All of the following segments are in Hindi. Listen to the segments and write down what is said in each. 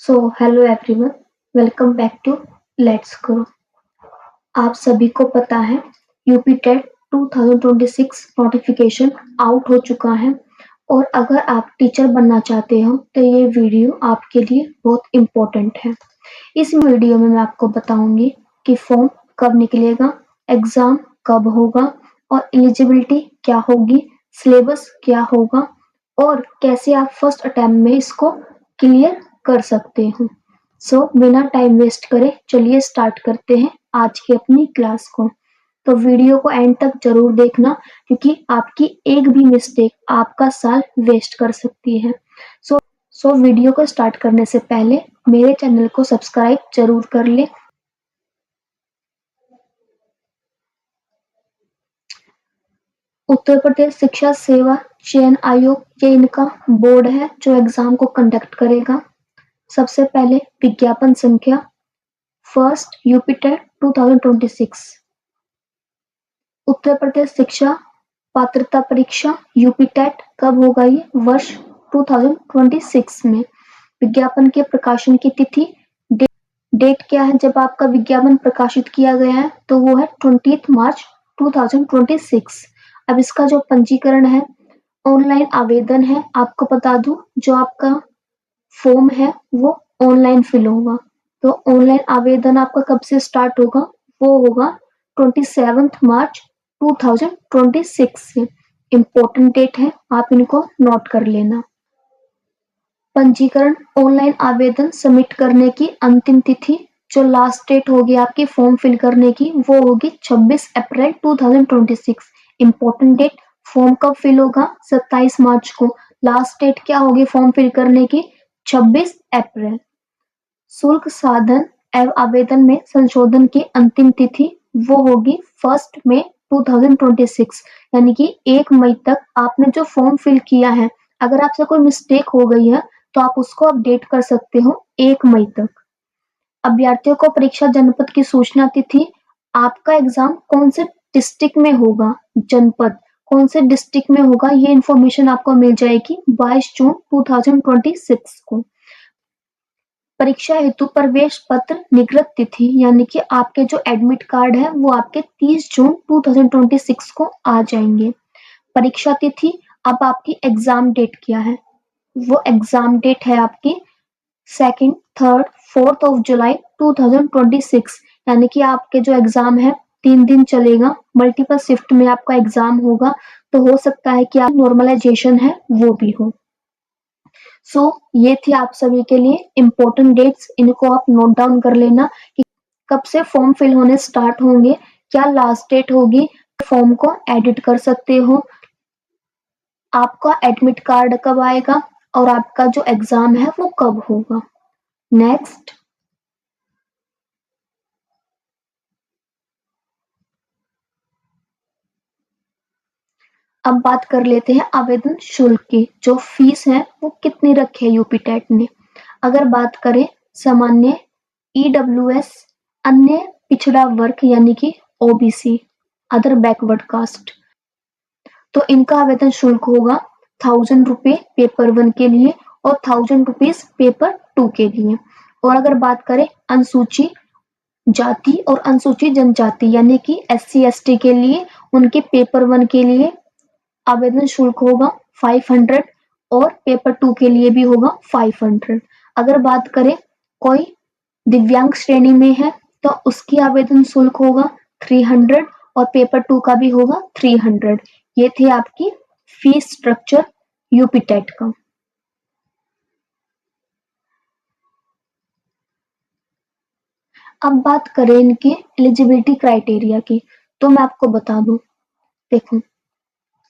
Hello everyone, welcome back to let's go. आप सभी को पता है यूपी टेट 2026 नोटिफिकेशन आउट हो चुका है और अगर आप टीचर बनना चाहते हो तो ये वीडियो आपके लिए बहुत इम्पोर्टेंट है। इस वीडियो में मैं आपको बताऊंगी कि फॉर्म कब निकलेगा, एग्जाम कब होगा और एलिजिबिलिटी क्या होगी, सिलेबस क्या होगा और कैसे आप फर्स्ट अटेम्प्ट में इसको क्लियर कर सकते हो। बिना टाइम वेस्ट करे चलिए स्टार्ट करते हैं आज की अपनी क्लास को। तो वीडियो को एंड तक जरूर देखना क्योंकि आपकी एक भी मिस्टेक आपका साल वेस्ट कर सकती है। वीडियो को स्टार्ट करने से पहले मेरे चैनल को सब्सक्राइब जरूर कर ले। उत्तर प्रदेश शिक्षा सेवा चयन आयोग ये इनका बोर्ड है जो एग्जाम को कंडक्ट करेगा। सबसे पहले विज्ञापन संख्या first UP TET 2026। Uttar Pradesh शिक्षा पात्रता परीक्षा यूपी टेट कब होगा? ये वर्ष 2026 में। विज्ञापन के प्रकाशन की तिथि डेट क्या है जब आपका विज्ञापन प्रकाशित किया गया है? तो वो है 20 मार्च 2026। अब इसका जो पंजीकरण है ऑनलाइन आवेदन है। आपको बता दूं जो आपका फॉर्म है वो ऑनलाइन फिल होगा। तो ऑनलाइन आवेदन आपका कब से स्टार्ट होगा? वो होगा 27 मार्च 2026 से। इम्पोर्टेंट डेट है, आप इनको नोट कर लेना। पंजीकरण ऑनलाइन आवेदन सबमिट करने की अंतिम तिथि जो लास्ट डेट होगी आपकी फॉर्म फिल करने की वो होगी 26 अप्रैल 2026। इम्पोर्टेंट डेट, फॉर्म कब फिल होगा? 27 मार्च को। लास्ट डेट क्या होगी फॉर्म फिल करने की? 26 अप्रैल। शुल्क साधन एवं आवेदन में संशोधन की अंतिम तिथि वो होगी 1 मई 2026। यानी कि 1 मई तक आपने जो फॉर्म फिल किया है अगर आपसे कोई मिस्टेक हो गई है तो आप उसको अपडेट कर सकते हो 1 मई तक। अभ्यर्थियों को परीक्षा जनपद की सूचना तिथि, आपका एग्जाम कौन से डिस्ट्रिक्ट में होगा, जनपद कौन से डिस्ट्रिक्ट में होगा ये इन्फॉर्मेशन आपको मिल जाएगी 22 जून 2026 को। परीक्षा हेतु प्रवेश पत्र निगृत तिथि यानी कि आपके जो एडमिट कार्ड है वो आपके 30 जून 2026 को आ जाएंगे। परीक्षा तिथि, अब आपकी एग्जाम डेट क्या है? वो एग्जाम डेट है आपकी 2nd, 3rd, 4th of July 2026। यानी कि आपके जो एग्जाम है 3 दिन चलेगा, मल्टीपल शिफ्ट में आपका एग्जाम होगा। तो हो सकता है कि आप नॉर्मलाइजेशन है वो भी हो। ये थी आप सभी के लिए इम्पोर्टेंट डेट्स, इनको आप नोट डाउन कर लेना कि कब से फॉर्म फिल होने स्टार्ट होंगे, क्या लास्ट डेट होगी, फॉर्म को एडिट कर सकते हो, आपका एडमिट कार्ड कब आएगा और आपका जो एग्जाम है वो कब होगा। नेक्स्ट, अब बात कर लेते हैं आवेदन शुल्क की। जो फीस है वो कितनी रखी है यूपी टेट ने? अगर बात करें सामान्य, ईडब्ल्यूएस, अन्य पिछड़ा वर्ग यानी कि ओबीसी, अदर बैकवर्ड कास्ट, तो इनका आवेदन शुल्क होगा 1000 रुपये पेपर 1 के लिए और 1000 रुपीज पेपर 2 के लिए। और अगर बात करें अनुसूची जाति और अनुसूचित जनजाति यानी कि SC ST के लिए, उनके पेपर 1 के लिए आवेदन शुल्क होगा 500 और पेपर 2 के लिए भी होगा 500। अगर बात करें कोई दिव्यांग श्रेणी में है तो उसकी आवेदन शुल्क होगा 300 और पेपर 2 का भी होगा 300। ये थे आपकी फीस स्ट्रक्चर यूपी टेट का। अब बात करें इनके एलिजिबिलिटी क्राइटेरिया की, तो मैं आपको बता दूं, देखो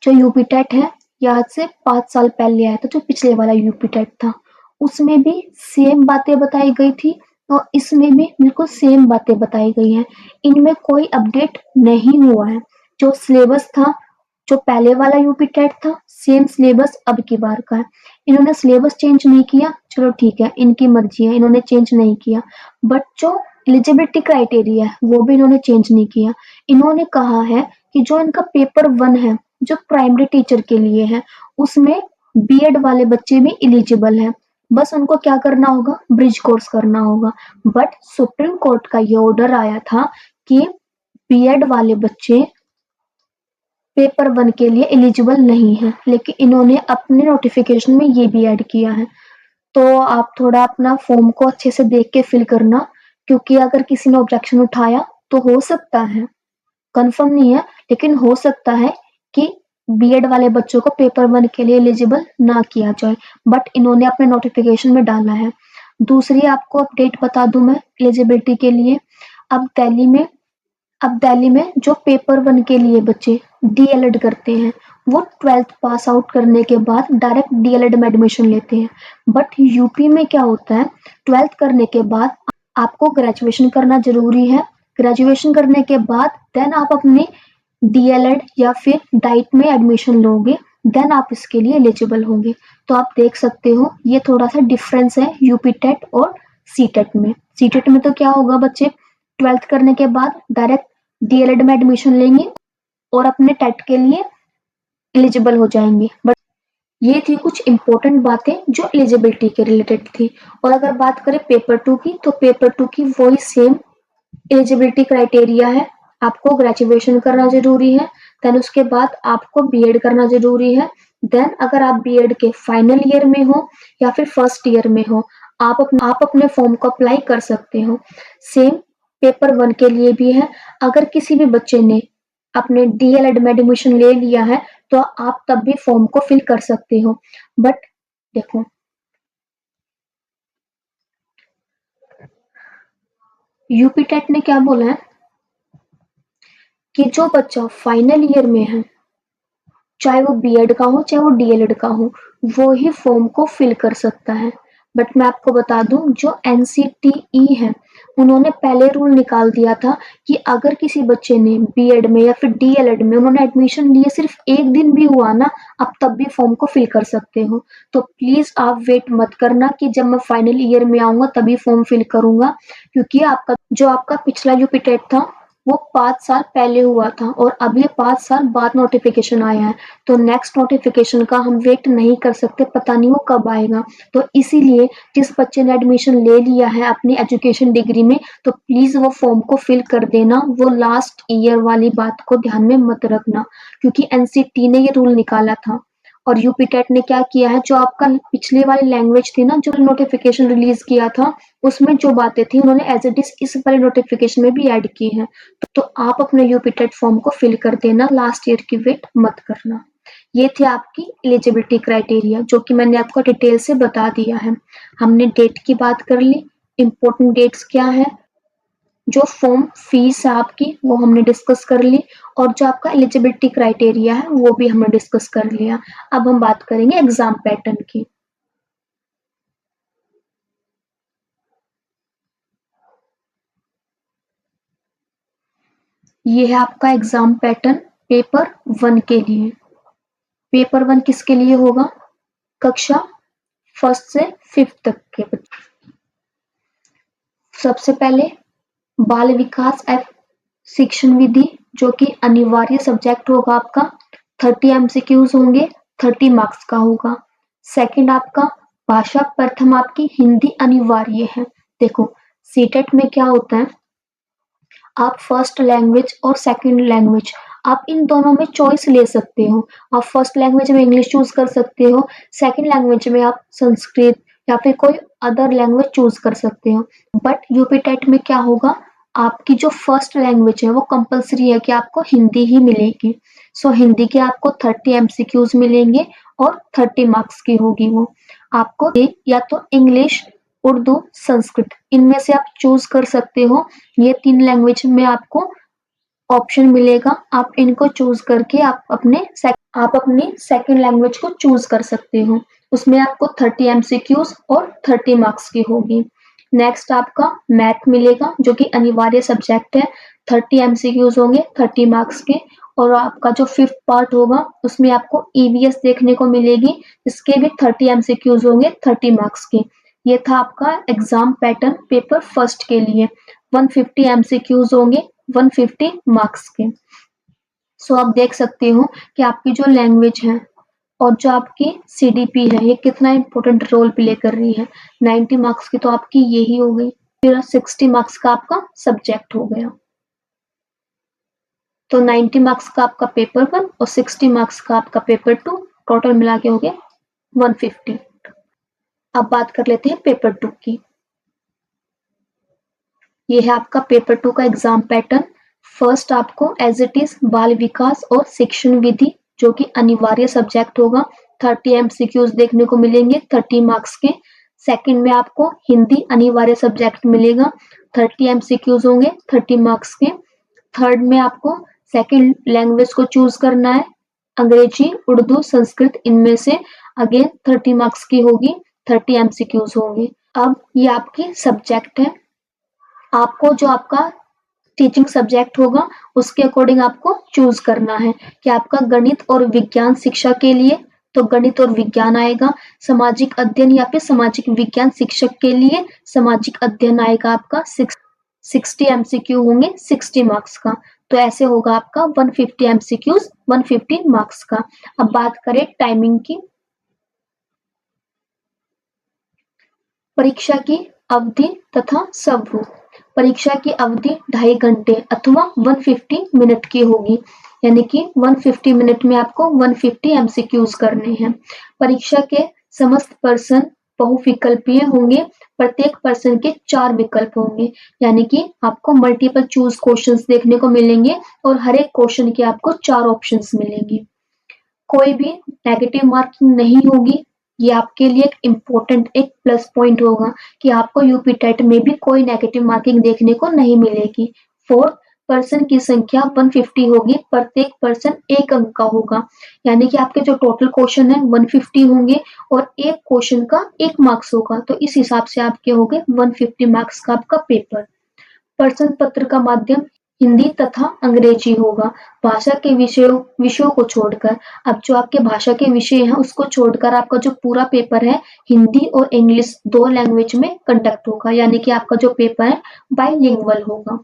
जो यूपी टेट है ये आज से 5 साल पहले आया था। जो पिछले वाला यूपी टेट था उसमें भी सेम बातें बताई गई थी और इसमें भी बिल्कुल सेम बातें बताई गई हैं। इनमें कोई अपडेट नहीं हुआ है। जो सिलेबस था, जो पहले वाला यूपी टेट था सेम सिलेबस अब की बार का है। इन्होंने सिलेबस चेंज नहीं किया, चलो ठीक है, इनकी मर्जी है, इन्होंने चेंज नहीं किया। बट जो एलिजिबिलिटी क्राइटेरिया है वो भी इन्होंने चेंज नहीं किया। इन्होंने कहा है कि जो इनका पेपर 1 है जो प्राइमरी टीचर के लिए है उसमें बीएड वाले बच्चे भी एलिजिबल हैं। बस उनको क्या करना होगा, ब्रिज कोर्स करना होगा। बट सुप्रीम कोर्ट का ये ऑर्डर आया था कि बीएड वाले बच्चे पेपर 1 के लिए एलिजिबल नहीं है, लेकिन इन्होंने अपने नोटिफिकेशन में ये भी ऐड किया है। तो आप थोड़ा अपना फॉर्म को अच्छे से देख के फिल करना, क्योंकि अगर किसी ने ऑब्जेक्शन उठाया तो हो सकता है, कंफर्म नहीं है, लेकिन हो सकता है कि बीएड वाले बच्चों को पेपर 1 के लिए एलिजिबल ना किया जाए, बट इन्होंने अपने नोटिफिकेशन में डाला है। दूसरी आपको अपडेट बता दूं मैं एलिजिबिलिटी के लिए, अब दिल्ली में जो पेपर 1 के लिए बच्चे डीएलएड करते हैं, वो 12th पास आउट करने के बाद डायरेक्ट डीएलएड में एडमिशन लेते हैं। बट यूपी में क्या होता है, 12th करने के बाद आपको ग्रेजुएशन करना जरूरी है। ग्रेजुएशन करने के बाद देन आप अपने डीएलएड या फिर डाइट में एडमिशन लोगे, देन आप इसके लिए एलिजिबल होंगे। तो आप देख सकते हो ये थोड़ा सा डिफरेंस है यूपी टेट और सीटेट में। सीटेट में तो क्या होगा, बच्चे 12th करने के बाद डायरेक्ट डीएलएड में एडमिशन लेंगे और अपने टेट के लिए एलिजिबल हो जाएंगे। बट ये थी कुछ इंपॉर्टेंट बातें जो एलिजिबिलिटी के रिलेटेड थी। और अगर बात करें पेपर 2 की, तो पेपर 2 की वही सेम एलिजिबिलिटी क्राइटेरिया है। आपको ग्रेजुएशन करना जरूरी है, देन उसके बाद आपको बीएड करना जरूरी है। देन अगर आप बीएड के फाइनल ईयर में हो या फिर फर्स्ट ईयर में हो, आप अपने फॉर्म को अप्लाई कर सकते हो। सेम पेपर 1 के लिए भी है। अगर किसी भी बच्चे ने अपने डीएलएड में एडमिशन ले लिया है तो आप तब भी फॉर्म को फिल कर सकते हो। बट देखो, यूपी टेट ने क्या बोला है कि जो बच्चा फाइनल ईयर में है, चाहे वो बीएड का हो चाहे वो डीएलएड का हो, वो ही फॉर्म को फिल कर सकता है। बट मैं आपको बता दूं, जो एनसीटीई है उन्होंने पहले रूल निकाल दिया था कि अगर किसी बच्चे ने बीएड में या फिर डीएलएड में उन्होंने एडमिशन लिए सिर्फ एक दिन भी हुआ ना, आप तब भी फॉर्म को फिल कर सकते हो। तो प्लीज आप वेट मत करना कि जब मैं फाइनल ईयर में आऊंगा तभी फॉर्म फिल करूंगा, क्योंकि आपका पिछला यूपी टेट था वो 5 साल पहले हुआ था और अब ये 5 साल बाद नोटिफिकेशन आया है। तो नेक्स्ट नोटिफिकेशन का हम वेट नहीं कर सकते, पता नहीं वो कब आएगा। तो इसीलिए जिस बच्चे ने एडमिशन ले लिया है अपनी एजुकेशन डिग्री में, तो प्लीज वो फॉर्म को फिल कर देना। वो लास्ट ईयर वाली बात को ध्यान में मत रखना, क्योंकि एनसीटी ने ये रूल निकाला था। और यूपी टेट ने क्या किया है, जो आपका पिछली वाली लैंग्वेज थी ना, जो नोटिफिकेशन रिलीज किया था उसमें जो बातें थी उन्होंने एज इट इज इस वाले नोटिफिकेशन में भी ऐड की है। तो आप अपने यूपी टेट फॉर्म को फिल कर देना, लास्ट ईयर की वेट मत करना। ये थी आपकी एलिजिबिलिटी क्राइटेरिया, जो कि मैंने आपको डिटेल से बता दिया है। हमने डेट की बात कर ली, इंपॉर्टेंट डेट्स क्या है, जो फॉर्म फीस है आपकी वो हमने डिस्कस कर ली, और जो आपका एलिजिबिलिटी क्राइटेरिया है वो भी हमने डिस्कस कर लिया। अब हम बात करेंगे एग्जाम पैटर्न की। ये है आपका एग्जाम पैटर्न पेपर 1 के लिए। पेपर 1 किसके लिए होगा, कक्षा 1 से 5 तक के बच्चे। सबसे पहले बाल विकास एवं शिक्षण विधि, जो कि अनिवार्य सब्जेक्ट होगा आपका, 30 एमसीक्यूज होंगे, 30 मार्क्स का होगा। सेकंड आपका भाषा प्रथम आपकी हिंदी अनिवार्य है। देखो, सीटेट में क्या होता है, आप फर्स्ट लैंग्वेज और सेकंड लैंग्वेज आप इन दोनों में चॉइस ले सकते हो। आप फर्स्ट लैंग्वेज में इंग्लिश चूज कर सकते हो, सेकंड लैंग्वेज में आप संस्कृत या फिर कोई अदर लैंग्वेज चूज कर सकते हो। बट यूपी टेट में क्या होगा, आपकी जो फर्स्ट लैंग्वेज है वो कंपलसरी है कि आपको हिंदी ही मिलेगी। सो हिंदी के आपको 30 एमसीक्यूज मिलेंगे और 30 मार्क्स की होगी वो। आपको या तो इंग्लिश, उर्दू, संस्कृत, इनमें से आप चूज कर सकते हो। ये 3 लैंग्वेज में आपको ऑप्शन मिलेगा, आप इनको चूज करके आप अपनी सेकंड लैंग्वेज को चूज कर सकते हो। उसमें आपको 30 एमसीक्यूज और 30 मार्क्स की होगी। नेक्स्ट आपका मैथ मिलेगा, जो कि अनिवार्य सब्जेक्ट है, 30 एमसीक्यूज होंगे, 30 मार्क्स के। और आपका जो 5th पार्ट होगा उसमें आपको ईवीएस देखने को मिलेगी, इसके भी 30 एमसीक्यूज होंगे, 30 मार्क्स के। ये था आपका एग्जाम पैटर्न पेपर 1 के लिए। 150 एमसीक्यूज होंगे, 150 मार्क्स के। सो आप देख सकते हो कि आपकी जो लैंग्वेज है और जो आपकी CDP है ये कितना इंपॉर्टेंट रोल प्ले कर रही है। 90 मार्क्स की तो आपकी यही हो गई, फिर 60 मार्क्स का आपका सब्जेक्ट हो गया। तो 90 मार्क्स का आपका पेपर 1 और 60 मार्क्स का आपका पेपर 2, टोटल मिला के हो गया 150। अब बात कर लेते हैं पेपर 2 की। ये है आपका पेपर 2 का एग्जाम पैटर्न। फर्स्ट आपको एज इट इज बाल विकास और शिक्षण विधि जो कि अनिवार्य सब्जेक्ट होगा, 30 MCQs देखने को मिलेंगे 30 मार्क्स के। सेकंड में आपको हिंदी अनिवार्य सब्जेक्ट मिलेगा, 30 MCQs होंगे 30 मार्क्स के। थर्ड में आपको सेकंड लैंग्वेज को चूज करना है, अंग्रेजी, उर्दू, संस्कृत, इनमें से अगेन 30 मार्क्स की होगी, 30 MCQs होंगे। अब ये आपकी सब्जेक्ट है, आपको जो आपका टीचिंग सब्जेक्ट होगा उसके अकॉर्डिंग आपको चूज करना है कि आपका गणित और विज्ञान शिक्षा के लिए तो गणित और विज्ञान आएगा, सामाजिक अध्ययन या फिर सामाजिक विज्ञान शिक्षक के लिए सामाजिक अध्ययन आएगा आपका 60 MCQ होंगे 60 मार्क्स का। तो ऐसे होगा आपका 150 MCQs 150 मार्क्स का। अब बात करें टाइमिंग की। परीक्षा की अवधि तथा स्वरूप। परीक्षा की अवधि 2.5 घंटे अथवा 150 मिनट की होगी, यानी कि 150 मिनट में आपको 150 MCQs करने हैं। परीक्षा के समस्त प्रश्न बहुविकल्पीय होंगे, प्रत्येक प्रश्न के 4 विकल्प होंगे, यानी कि आपको मल्टीपल चूज क्वेश्चंस देखने को मिलेंगे और हर एक क्वेश्चन के आपको 4 ऑप्शंस मिलेंगे। कोई भी नेगेटिव मार्किंग नहीं होगी, ये आपके लिए एक इम्पोर्टेंट एक प्लस पॉइंट होगा कि आपको यूपी टेट में भी कोई नेगेटिव मार्किंग देखने को नहीं मिलेगी। फोर्थ, पर्सन की संख्या 150 होगी, प्रत्येक पर्सन 1 अंक का होगा, यानी कि आपके जो टोटल क्वेश्चन है 150 होंगे और एक क्वेश्चन का 1 मार्क्स होगा, तो इस हिसाब से आपके हो गए 150 मार्क्स का आपका पेपर। प्रश्न पत्र का माध्यम हिंदी तथा अंग्रेजी होगा, भाषा के विषयों को छोड़कर। अब जो आपके भाषा के विषय हैं उसको छोड़कर आपका जो पूरा पेपर है हिंदी और इंग्लिश 2 लैंग्वेज में कंडक्ट होगा, यानी कि आपका जो पेपर है बाइलिंगुअल होगा।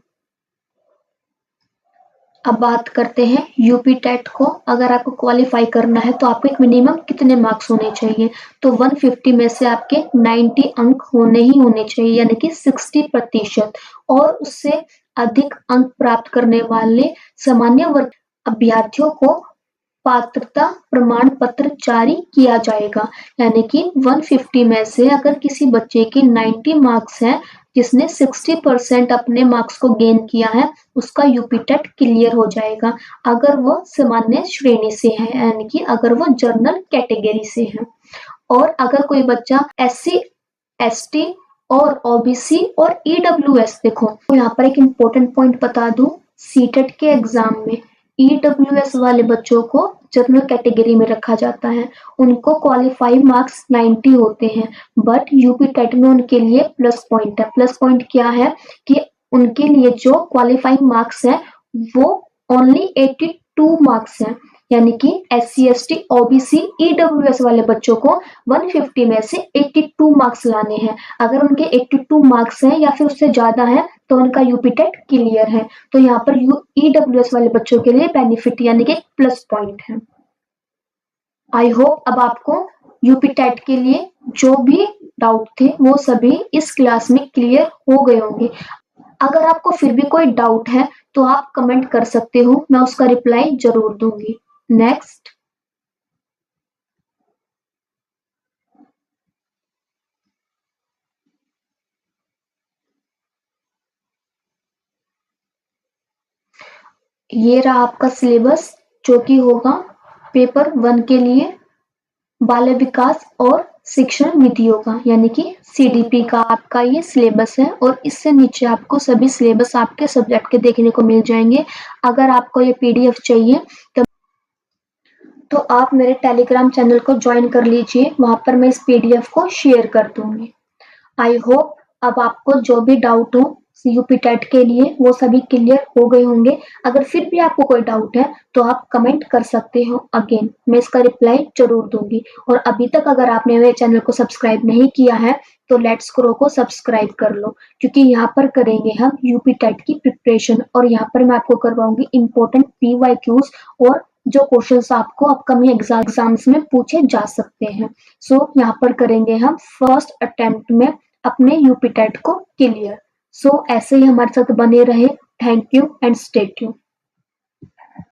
अब बात करते हैं यूपी टेट को अगर आपको क्वालिफाई करना है तो आपको एक मिनिमम कितने मार्क्स होने चाहिए, तो 150 में से आपके 90 अंक होने ही होने चाहिए, यानी कि 60%, और उससे अधिक अंक प्राप्त करने वाले सामान्य वर्ग अभ्यर्थियों को पात्रता प्रमाण पत्र जारी किया जाएगा, यानी कि 150 में से अगर किसी बच्चे के 90 मार्क्स हैं, जिसने 60% अपने मार्क्स को गेन किया है, उसका यूपी टेट क्लियर हो जाएगा अगर वो सामान्य श्रेणी से है, यानी कि अगर वो जनरल कैटेगरी से है। और अगर कोई बच्चा SC ST और OBC और EWS, देखो तो यहाँ पर एक इम्पोर्टेंट पॉइंट बता दूं, सीटेट के एग्जाम में EWS वाले बच्चों को जनरल कैटेगरी में रखा जाता है, उनको क्वालिफाई मार्क्स 90 होते हैं, बट यूपी टेट में उनके लिए प्लस पॉइंट है। प्लस पॉइंट क्या है कि उनके लिए जो क्वालिफाइंग मार्क्स है वो ओनली 82 मार्क्स हैं, यानी कि SC ST OBC EWS वाले बच्चों को 150 में से 82 मार्क्स लाने हैं। अगर उनके 82 मार्क्स हैं या फिर उससे ज्यादा है तो उनका यूपी टेट क्लियर है। तो यहाँ पर EWS वाले बच्चों के लिए बेनिफिट यानी कि प्लस पॉइंट है। आई होप अब आपको यूपी टेट के लिए जो भी डाउट थे वो सभी इस क्लास में क्लियर हो गए होंगे। अगर आपको फिर भी कोई डाउट है तो आप कमेंट कर सकते हो, मैं उसका रिप्लाई जरूर दूंगी। नेक्स्ट, ये रहा आपका सिलेबस जो कि होगा पेपर 1 के लिए बाल विकास और शिक्षण विधियों का, यानी कि CDP का आपका ये सिलेबस है और इससे नीचे आपको सभी सिलेबस आपके सब्जेक्ट के देखने को मिल जाएंगे। अगर आपको ये PDF चाहिए तो आप मेरे टेलीग्राम चैनल को ज्वाइन कर लीजिए, वहां पर मैं इस PDF को शेयर कर दूंगी। आई होप अब आपको जो भी डाउट हो यूपी टेट के लिए वो सभी क्लियर हो गए होंगे। अगर फिर भी आपको कोई डाउट है तो आप कमेंट कर सकते हो, अगेन मैं इसका रिप्लाई जरूर दूंगी। और अभी तक अगर आपने मेरे चैनल को सब्सक्राइब नहीं किया है तो लेट्स ग्रो को सब्सक्राइब कर लो, क्योंकि यहाँ पर करेंगे हम यूपी टेट की प्रिपरेशन और यहाँ पर मैं आपको करवाऊंगी इंपॉर्टेंट PYQs और जो क्वेश्चंस आपको अपकमिंग एग्जाम्स में पूछे जा सकते हैं। सो यहाँ पर करेंगे हम फर्स्ट अटेम्प्ट में अपने यूपी टेट को क्लियर। सो ऐसे ही हमारे साथ बने रहे। Thank you and stay tuned.